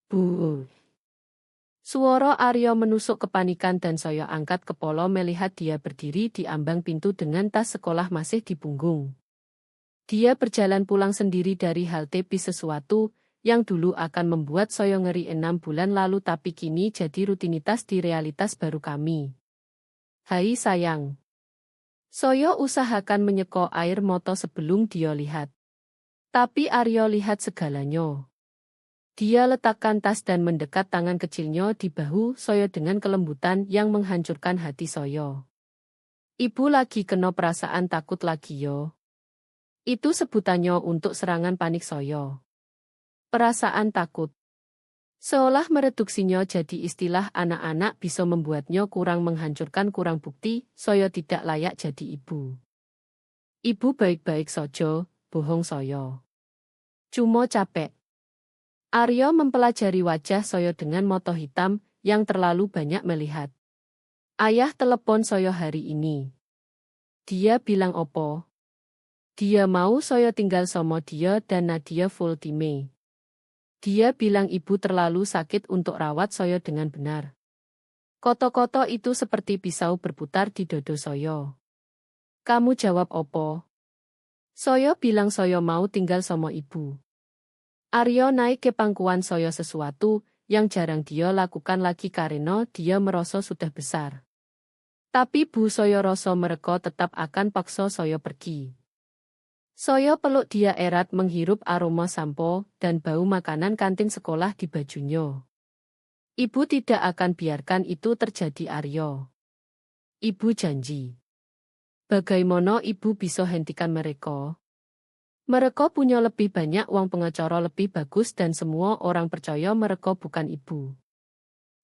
Bu. Suara Aryo menusuk kepanikan dan saya angkat kepala melihat dia berdiri di ambang pintu dengan tas sekolah masih di punggung. Dia berjalan pulang sendiri dari halte bis, sesuatu yang dulu akan membuat saya ngeri 6 bulan lalu tapi kini jadi rutinitas di realitas baru kami. Hai sayang. Saya usahakan menyeko air mata sebelum dia lihat. Tapi Aryo lihat segalanya. Dia letakkan tas dan mendekat tangan kecilnya di bahu saya dengan kelembutan yang menghancurkan hati saya. Ibu lagi kena perasaan takut lagi yo. Itu sebutannya untuk serangan panik saya. Perasaan takut. Seolah mereduksinya jadi istilah anak-anak bisa membuatnya kurang menghancurkan, kurang bukti, saya tidak layak jadi ibu. Ibu baik-baik saja, bohong saya. Cuma capek. Aryo mempelajari wajah saya dengan mata hitam yang terlalu banyak melihat. Ayah telepon saya hari ini. Dia bilang opo? Dia mau saya tinggal sama dia dan Nadia full time. Dia bilang ibu terlalu sakit untuk rawat saya dengan benar. Koto-koto itu seperti pisau berputar di dodo saya. Kamu jawab opo? Saya bilang saya mau tinggal sama ibu. Aryo naik ke pangkuan saya, sesuatu yang jarang dia lakukan lagi karena dia merasa sudah besar. Tapi bu, saya rasa mereka tetap akan paksa saya pergi. Saya peluk dia erat, menghirup aroma sampo dan bau makanan kantin sekolah di bajunya. Ibu tidak akan biarkan itu terjadi, Aryo. Ibu janji. Bagaimana ibu bisa hentikan mereka? Mereka punya lebih banyak uang, pengacara lebih bagus, dan semua orang percaya mereka bukan ibu.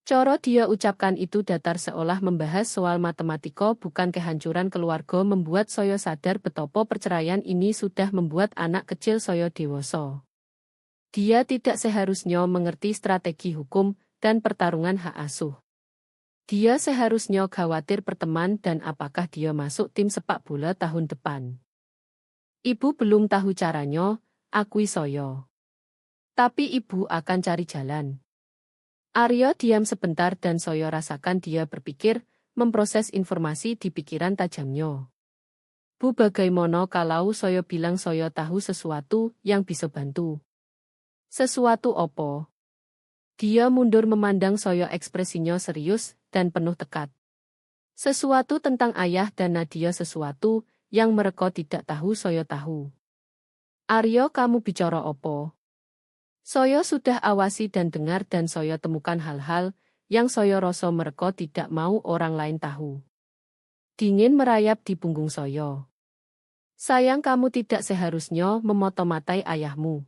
Cara dia ucapkan itu datar, seolah membahas soal matematika bukan kehancuran keluarga, membuat saya sadar betapa perceraian ini sudah membuat anak kecil saya dewasa. Dia tidak seharusnya mengerti strategi hukum dan pertarungan hak asuh. Dia seharusnya khawatir berteman dan apakah dia masuk tim sepak bola tahun depan. Ibu belum tahu caranya, akui saya. Tapi ibu akan cari jalan. Aryo diam sebentar dan saya rasakan dia berpikir, memproses informasi di pikiran tajamnya. Bu, bagaimana kalau saya bilang saya tahu sesuatu yang bisa bantu? Sesuatu opo? Dia mundur memandang saya, ekspresinya serius dan penuh tekad. Sesuatu tentang ayah dan Nadia, sesuatu yang mereka tidak tahu saya tahu. Aryo, kamu bicara opo? Saya sudah awasi dan dengar dan saya temukan hal-hal yang saya rasa mereka tidak mau orang lain tahu. Dingin merayap di punggung saya. Sayang, kamu tidak seharusnya memotong-matai ayahmu.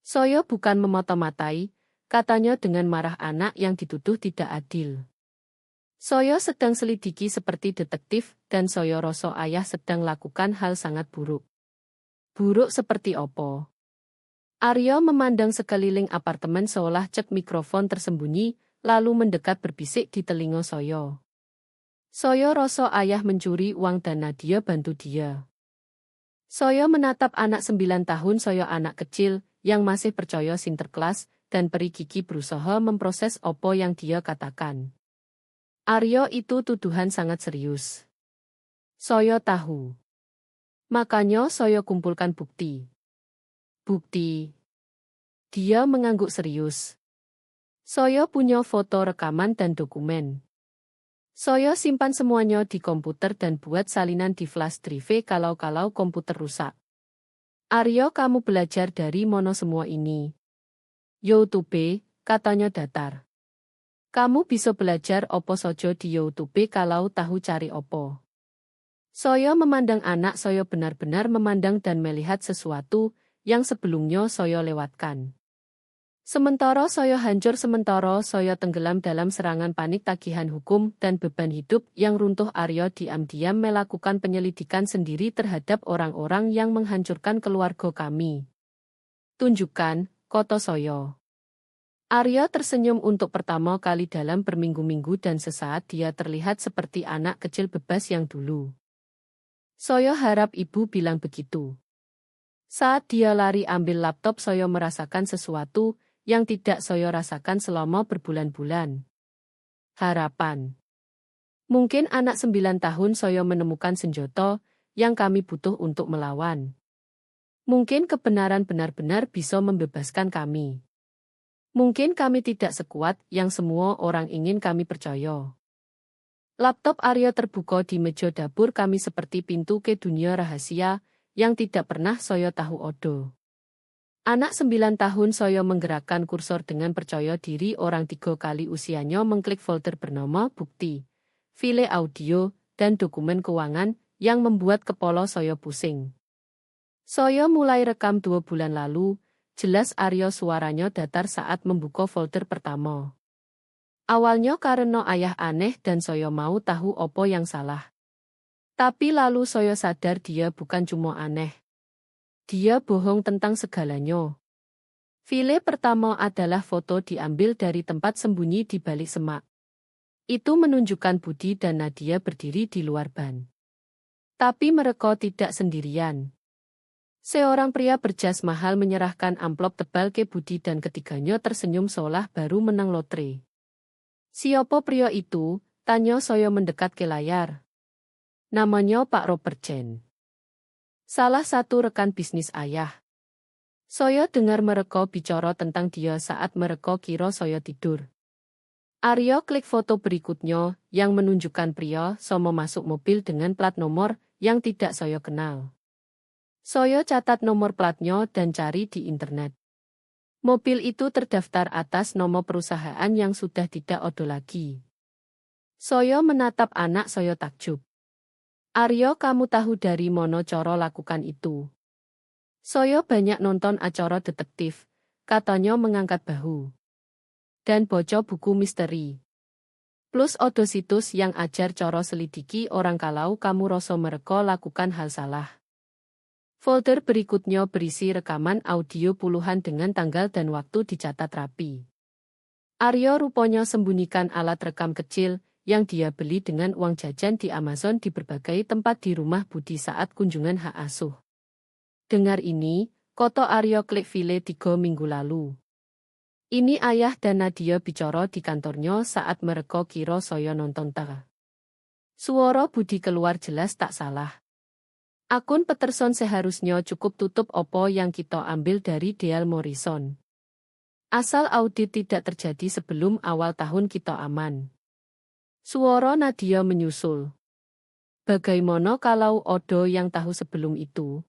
Saya bukan memotong-matai, katanya dengan marah, anak yang dituduh tidak adil. Saya sedang selidiki seperti detektif dan saya rasa ayah sedang lakukan hal sangat buruk. Buruk seperti apa? Aryo memandang sekeliling apartemen seolah cek mikrofon tersembunyi, lalu mendekat berbisik di telinga saya. Saya rasa ayah mencuri uang dan Nadia bantu dia. Saya menatap anak 9 tahun saya, anak kecil yang masih percaya sinterklas, dan peri gigi berusaha memproses apa yang dia katakan. Aryo, itu tuduhan sangat serius. Saya tahu. Makanya saya kumpulkan bukti. Bukti. Dia mengangguk serius. Saya punya foto, rekaman, dan dokumen. Saya simpan semuanya di komputer dan buat salinan di flash drive kalau komputer rusak. Aryo, kamu belajar dari mana semua ini? YouTube, katanya datar. Kamu bisa belajar opo sojo di YouTube kalau tahu cari opo. Saya memandang anak saya benar-benar memandang dan melihat sesuatu yang sebelumnya saya lewatkan. Sementara saya hancur, sementara saya tenggelam dalam serangan panik tagihan hukum dan beban hidup yang runtuh, Aryo diam-diam melakukan penyelidikan sendiri terhadap orang-orang yang menghancurkan keluarga kami. Tunjukkan, koto saya. Aryo tersenyum untuk pertama kali dalam berminggu-minggu dan sesaat dia terlihat seperti anak kecil bebas yang dulu. Saya harap ibu bilang begitu. Saat dia lari ambil laptop, saya merasakan sesuatu yang tidak saya rasakan selama berbulan-bulan. Harapan. Mungkin anak 9 tahun saya menemukan senjata yang kami butuh untuk melawan. Mungkin kebenaran benar-benar bisa membebaskan kami. Mungkin kami tidak sekuat yang semua orang ingin kami percaya. Laptop Aryo terbuka di meja dapur kami seperti pintu ke dunia rahasia yang tidak pernah saya tahu odo. Anak 9 tahun saya menggerakkan kursor dengan percaya diri, orang 3 kali usianya mengklik folder bernama bukti, file audio, dan dokumen keuangan yang membuat kepala saya pusing. Saya mulai rekam 2 bulan lalu, jelas Aryo suaranya datar saat membuka folder pertama. Awalnya karena ayah aneh dan saya mau tahu apa yang salah. Tapi lalu saya sadar dia bukan cuma aneh. Dia bohong tentang segalanya. File pertama adalah foto diambil dari tempat sembunyi di balik semak. Itu menunjukkan Budi dan Nadia berdiri di luar ban. Tapi mereka tidak sendirian. Seorang pria berjas mahal menyerahkan amplop tebal ke Budi dan ketiganya tersenyum seolah baru menang lotre. Siapa pria itu? Tanya saya mendekat ke layar. Namanya Pak Robert Chen. Salah satu rekan bisnis ayah. Saya dengar mereka bicara tentang dia saat mereka kira saya tidur. Aryo klik foto berikutnya yang menunjukkan pria Somo masuk mobil dengan plat nomor yang tidak saya kenal. Saya catat nomor platnya dan cari di internet. Mobil itu terdaftar atas nama perusahaan yang sudah tidak ada lagi. Saya menatap anak saya takjub. Aryo, kamu tahu dari mana cara lakukan itu? Saya banyak nonton acara detektif, katanya mengangkat bahu. Dan baca buku misteri. Plus ada situs yang ajar cara selidiki orang kalau kamu rasa mereka lakukan hal salah. Folder berikutnya berisi rekaman audio puluhan dengan tanggal dan waktu dicatat rapi. Aryo rupanya sembunyikan alat rekam kecil yang dia beli dengan uang jajan di Amazon di berbagai tempat di rumah Budi saat kunjungan hak asuh. Dengar ini, koto Aryo klik file 3 minggu lalu. Ini ayah dan Nadia bicara di kantornya saat mereka kira saya nonton tak. Suara Budi keluar jelas tak salah. Akun Peterson seharusnya cukup tutup opo yang kita ambil dari Dale Morrison. Asal audit tidak terjadi sebelum awal tahun kita aman. Suara Nadia menyusul. Bagaimana kalau Odo yang tahu sebelum itu?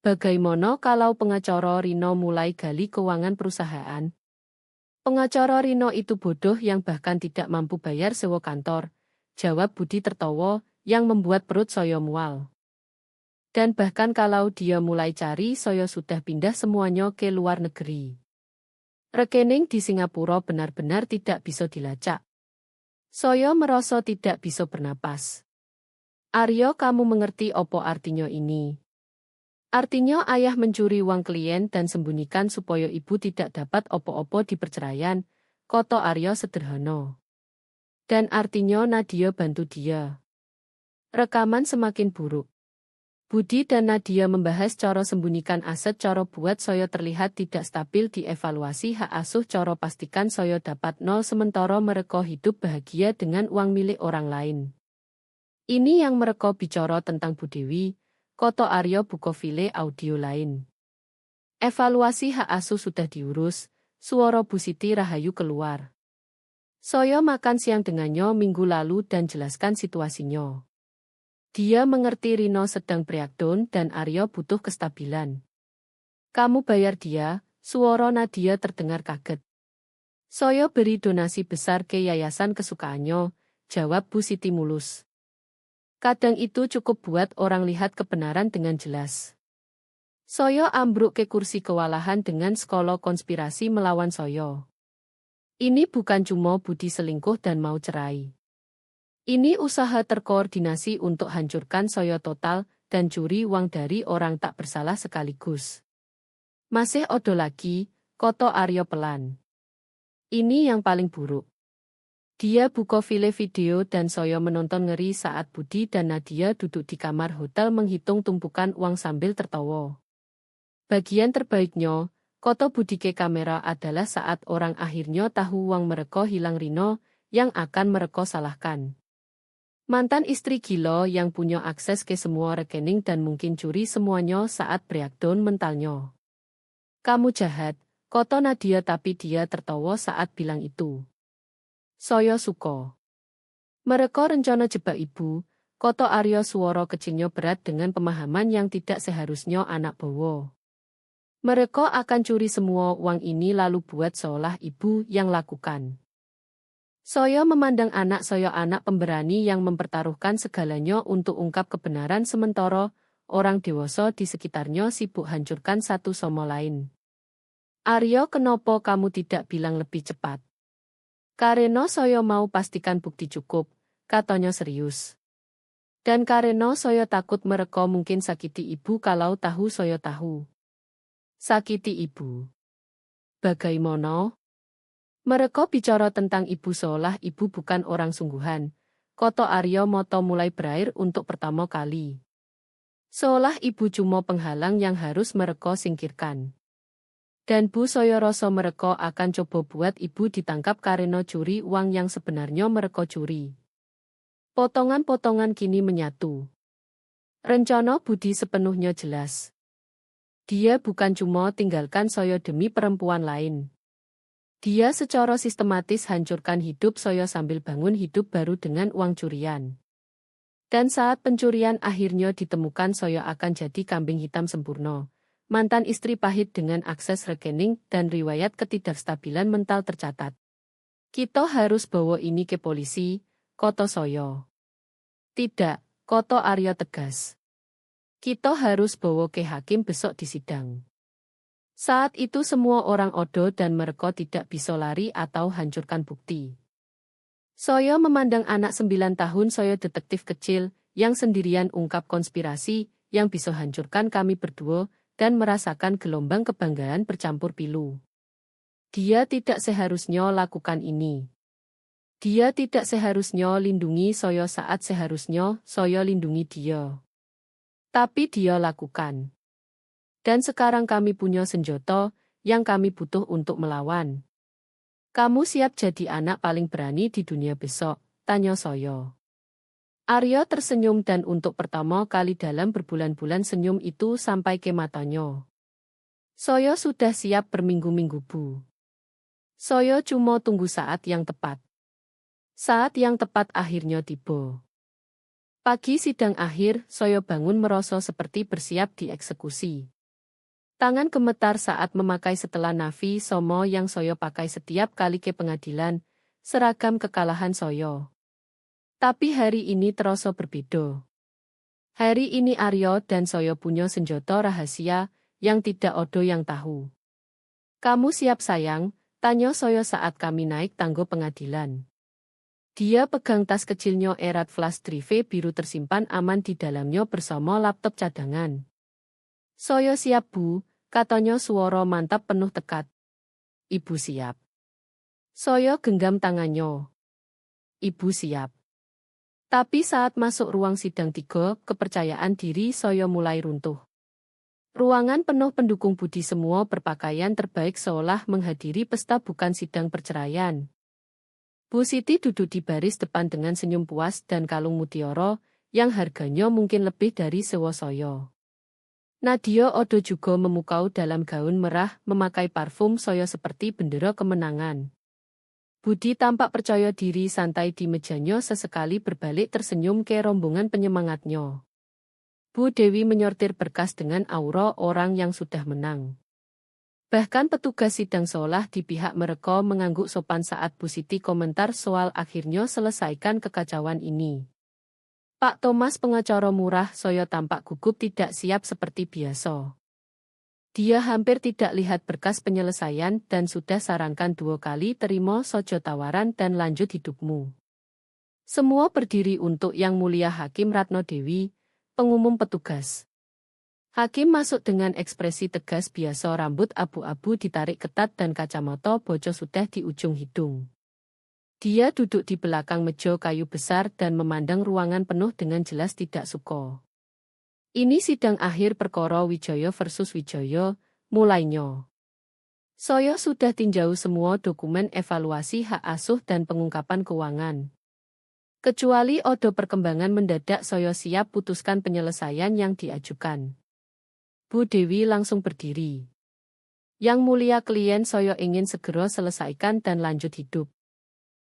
Bagaimana kalau pengacara Rino mulai gali keuangan perusahaan? Pengacara Rino itu bodoh yang bahkan tidak mampu bayar sewa kantor, jawab Budi tertawa yang membuat perut saya mual. Dan bahkan kalau dia mulai cari, saya sudah pindah semuanya ke luar negeri. Rekening di Singapura benar-benar tidak bisa dilacak. Saya merasa tidak bisa bernapas. Aryo, kamu mengerti apa artinya ini? Artinya ayah mencuri uang klien dan sembunyikan supaya ibu tidak dapat opo-opo di perceraian, koto Aryo sederhana. Dan artinya Nadia bantu dia. Rekaman semakin buruk. Budi dan Nadia membahas cara sembunyikan aset, cara buat saya terlihat tidak stabil, dievaluasi hak asuh, cara pastikan saya dapat nol sementara mereka hidup bahagia dengan uang milik orang lain. Ini yang mereka bicara tentang Bu Dewi, koto Aryo buka file audio lain. Evaluasi hak asuh sudah diurus, suara Bu Siti Rahayu keluar. Saya makan siang dengannya minggu lalu dan jelaskan situasinya. Dia mengerti Rino sedang breakdown dan Aryo butuh kestabilan. Kamu bayar dia, suara Nadia terdengar kaget. Saya beri donasi besar ke yayasan kesukaannya, jawab Bu Siti mulus. Kadang itu cukup buat orang lihat kebenaran dengan jelas. Saya ambruk ke kursi kewalahan dengan skolo konspirasi melawan saya. Ini bukan cuma budi selingkuh dan mau cerai. Ini usaha terkoordinasi untuk hancurkan saya total dan curi uang dari orang tak bersalah sekaligus. Masih odo lagi, koto Aryo pelan. Ini yang paling buruk. Dia buka file video dan saya menonton ngeri saat Budi dan Nadia duduk di kamar hotel menghitung tumpukan uang sambil tertawa. Bagian terbaiknya, koto Budi ke kamera adalah saat orang akhirnya tahu uang mereka hilang Rino, yang akan mereka salahkan. Mantan istri gila yang punya akses ke semua rekening dan mungkin curi semuanya saat breakdown mentalnya. Kamu jahat, koto Nadia tapi dia tertawa saat bilang itu. Saya suka. Mereka rencana jebak ibu, koto Aryo suara kecilnya berat dengan pemahaman yang tidak seharusnya anak bawa. Mereka akan curi semua uang ini lalu buat seolah ibu yang lakukan. Saya memandang anak saya anak pemberani yang mempertaruhkan segalanya untuk ungkap kebenaran sementara orang dewasa di sekitarnya sibuk hancurkan satu sama lain. Aryo, kenapa kamu tidak bilang lebih cepat? Karena saya mau pastikan bukti cukup, katanya serius. Dan karena saya takut mereka mungkin sakiti ibu kalau tahu saya tahu. Sakiti ibu? Bagaimana? Mereka bicara tentang ibu seolah ibu bukan orang sungguhan. Koto Aryo Moto mulai berair untuk pertama kali. Seolah ibu cuma penghalang yang harus mereka singkirkan. Dan Bu saya rasa mereka akan coba buat ibu ditangkap karena curi uang yang sebenarnya mereka curi. Potongan-potongan kini menyatu. Rencana Budi sepenuhnya jelas. Dia bukan cuma tinggalkan saya demi perempuan lain. Dia secara sistematis hancurkan hidup saya sambil bangun hidup baru dengan uang curian. Dan saat pencurian akhirnya ditemukan saya akan jadi kambing hitam sempurna. Mantan istri pahit dengan akses rekening dan riwayat ketidakstabilan mental tercatat. Kita harus bawa ini ke polisi, koto Soyo. Tidak, koto Aryo tegas. Kita harus bawa ke hakim besok di sidang. Saat itu semua orang odo dan mereka tidak bisa lari atau hancurkan bukti. Soyo memandang anak 9 tahun Soyo detektif kecil, yang sendirian ungkap konspirasi, yang bisa hancurkan kami berdua, dan merasakan gelombang kebanggaan bercampur pilu. Dia tidak seharusnya lakukan ini. Dia tidak seharusnya lindungi Soyo saat seharusnya Soyo lindungi dia. Tapi dia lakukan. Dan sekarang kami punya senjata yang kami butuh untuk melawan. Kamu siap jadi anak paling berani di dunia besok? Tanya Soyo. Aryo tersenyum dan untuk pertama kali dalam berbulan-bulan senyum itu sampai ke matanya. Soyo sudah siap berminggu-minggu Bu. Soyo cuma tunggu saat yang tepat. Saat yang tepat akhirnya tiba. Pagi sidang akhir, Soyo bangun merasa seperti bersiap dieksekusi. Tangan gemetar saat memakai setelah Navi Somo yang Soyo pakai setiap kali ke pengadilan, seragam kekalahan Soyo. Tapi hari ini terasa berbeda. Hari ini Aryo dan Soyo punya senjata rahasia yang tidak ada yang tahu. Kamu siap sayang? Tanya Soyo saat kami naik tangga pengadilan. Dia pegang tas kecilnya erat flash drive biru tersimpan aman di dalamnya bersama laptop cadangan. Soyo siap Bu, katanya suara mantap penuh tekad. Ibu siap. Soyo genggam tangannya. Ibu siap. Tapi saat masuk ruang sidang 3, kepercayaan diri Soyo mulai runtuh. Ruangan penuh pendukung Budi semua berpakaian terbaik seolah menghadiri pesta bukan sidang perceraian. Bu Siti duduk di baris depan dengan senyum puas dan kalung mutiara, yang harganya mungkin lebih dari sewa Soyo. Nadia Odo juga memukau dalam gaun merah memakai parfum Soyo seperti bendera kemenangan. Budi tampak percaya diri santai di mejanya sesekali berbalik tersenyum ke rombongan penyemangatnya. Bu Dewi menyortir berkas dengan aura orang yang sudah menang. Bahkan petugas sidang seolah di pihak mereka mengangguk sopan saat Bu Siti komentar soal akhirnya selesaikan kekacauan ini. Pak Thomas pengacara murah saya tampak gugup tidak siap seperti biasa. Dia hampir tidak lihat berkas penyelesaian dan sudah sarankan 2 kali terima sojo tawaran dan lanjut hidupmu. Semua berdiri untuk Yang Mulia Hakim Ratno Dewi, pengumum petugas. Hakim masuk dengan ekspresi tegas biasa rambut abu-abu ditarik ketat dan kacamata boco sudah di ujung hidung. Dia duduk di belakang meja kayu besar dan memandang ruangan penuh dengan jelas tidak suka. Ini sidang akhir perkara Wijaya versus Wijaya, mulainya. Saya sudah tinjau semua dokumen evaluasi hak asuh dan pengungkapan keuangan. Kecuali ada perkembangan mendadak saya siap putuskan penyelesaian yang diajukan. Bu Dewi langsung berdiri. Yang mulia klien saya ingin segera selesaikan dan lanjut hidup.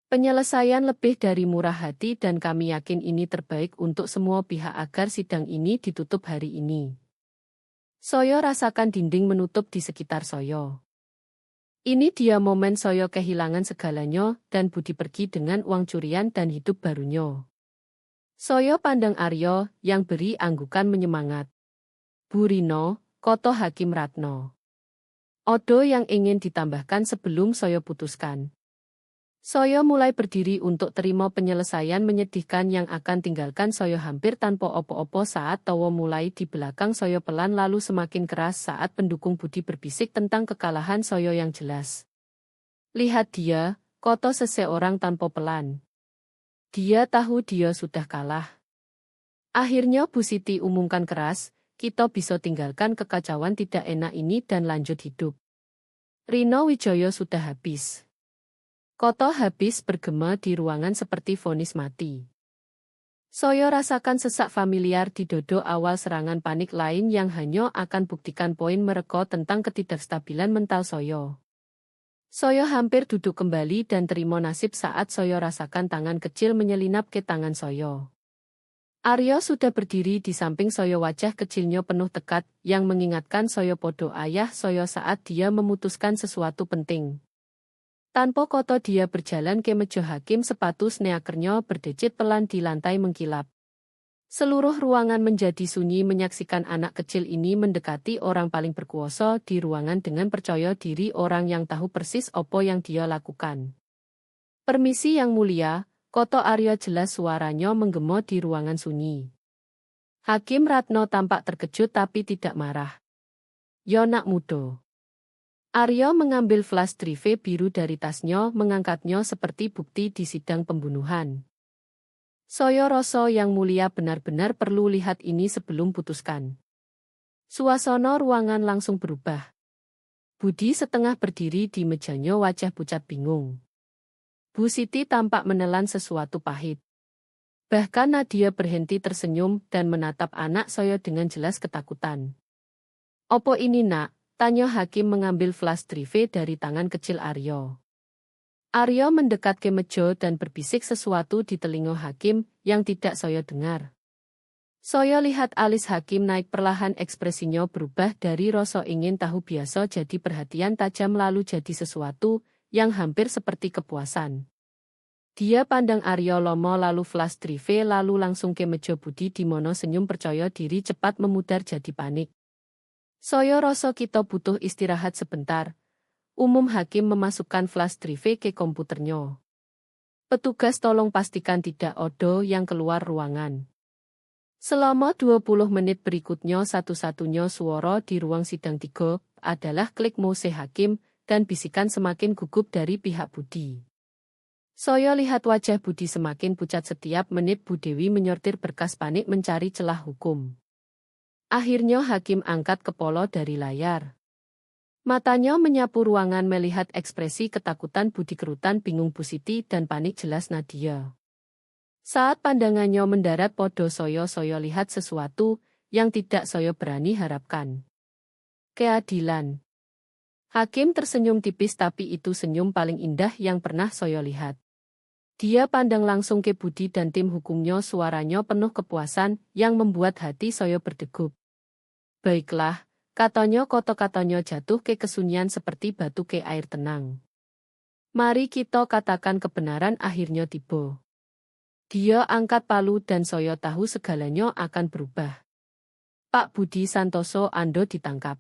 Penyelesaian lebih dari murah hati dan kami yakin ini terbaik untuk semua pihak agar sidang ini ditutup hari ini. Saya rasakan dinding menutup di sekitar saya. Ini dia momen saya kehilangan segalanya dan Budi pergi dengan uang curian dan hidup barunya. Saya pandang Aryo yang beri anggukan menyemangat. Bu Rino, Koto Hakim Ratno. Odo yang ingin ditambahkan sebelum saya putuskan. Saya mulai berdiri untuk terima penyelesaian menyedihkan yang akan tinggalkan saya hampir tanpa opo-opo saat tawa mulai di belakang saya pelan lalu semakin keras saat pendukung Budi berbisik tentang kekalahan saya yang jelas. Lihat dia, Koto seseorang tanpa pelan. Dia tahu dia sudah kalah. Akhirnya Bu Siti umumkan keras, kita bisa tinggalkan kekacauan tidak enak ini dan lanjut hidup. Rino Wijaya sudah habis. Koto habis bergema di ruangan seperti vonis mati. Saya rasakan sesak familiar di dodo awal serangan panik lain yang hanya akan buktikan poin mereka tentang ketidakstabilan mental saya. Saya hampir duduk kembali dan terima nasib saat saya rasakan tangan kecil menyelinap ke tangan saya. Aryo sudah berdiri di samping saya wajah kecilnya penuh tekad yang mengingatkan saya podo ayah saya saat dia memutuskan sesuatu penting. Tanpa Koto dia berjalan ke meja hakim sepatu sneakernya berdecit pelan di lantai mengkilap. Seluruh ruangan menjadi sunyi menyaksikan anak kecil ini mendekati orang paling berkuasa di ruangan dengan percaya diri orang yang tahu persis apa yang dia lakukan. Permisi Yang Mulia, Koto Aryo jelas suaranya menggema di ruangan sunyi. Hakim Ratno tampak terkejut tapi tidak marah. Yo nak mudo. Aryo mengambil flash drive biru dari tasnya mengangkatnya seperti bukti di sidang pembunuhan. Saya rasa Yang Mulia benar-benar perlu lihat ini sebelum putuskan. Suasana ruangan langsung berubah. Budi setengah berdiri di mejanya wajah pucat bingung. Bu Siti tampak menelan sesuatu pahit. Bahkan Nadia berhenti tersenyum dan menatap anak saya dengan jelas ketakutan. Opo ini nak? Tanya hakim mengambil flash drive dari tangan kecil Aryo. Aryo mendekat ke meja dan berbisik sesuatu di telinga hakim yang tidak saya dengar. Saya lihat alis hakim naik perlahan ekspresinya berubah dari rasa ingin tahu biasa jadi perhatian tajam lalu jadi sesuatu yang hampir seperti kepuasan. Dia pandang Aryo lomo lalu flash drive lalu langsung ke meja Budi di mono senyum percaya diri cepat memudar jadi panik. Saya rasa kita butuh istirahat sebentar. Umum hakim memasukkan flash drive ke komputernya. Petugas tolong pastikan tidak ada yang keluar ruangan. Selama 20 menit berikutnya satu-satunya suara di ruang sidang 3 adalah klik mouse hakim dan bisikan semakin gugup dari pihak Budi. Saya lihat wajah Budi semakin pucat setiap menit Bu Dewi menyortir berkas panik mencari celah hukum. Akhirnya hakim angkat kepala dari layar. Matanya menyapu ruangan melihat ekspresi ketakutan Budi kerutan bingung Bu Siti dan panik jelas Nadia. Saat pandangannya mendarat podo saya lihat sesuatu yang tidak saya berani harapkan. Keadilan. Hakim tersenyum tipis tapi itu senyum paling indah yang pernah saya lihat. Dia pandang langsung ke Budi dan tim hukumnya suaranya penuh kepuasan yang membuat hati saya berdegup. Baiklah, Katonyo koto katonyo jatuh ke kesunyian seperti batu ke air tenang. Mari kita katakan kebenaran akhirnya tiba. Dia angkat palu dan saya tahu segalanya akan berubah. Pak Budi Santoso Ando ditangkap.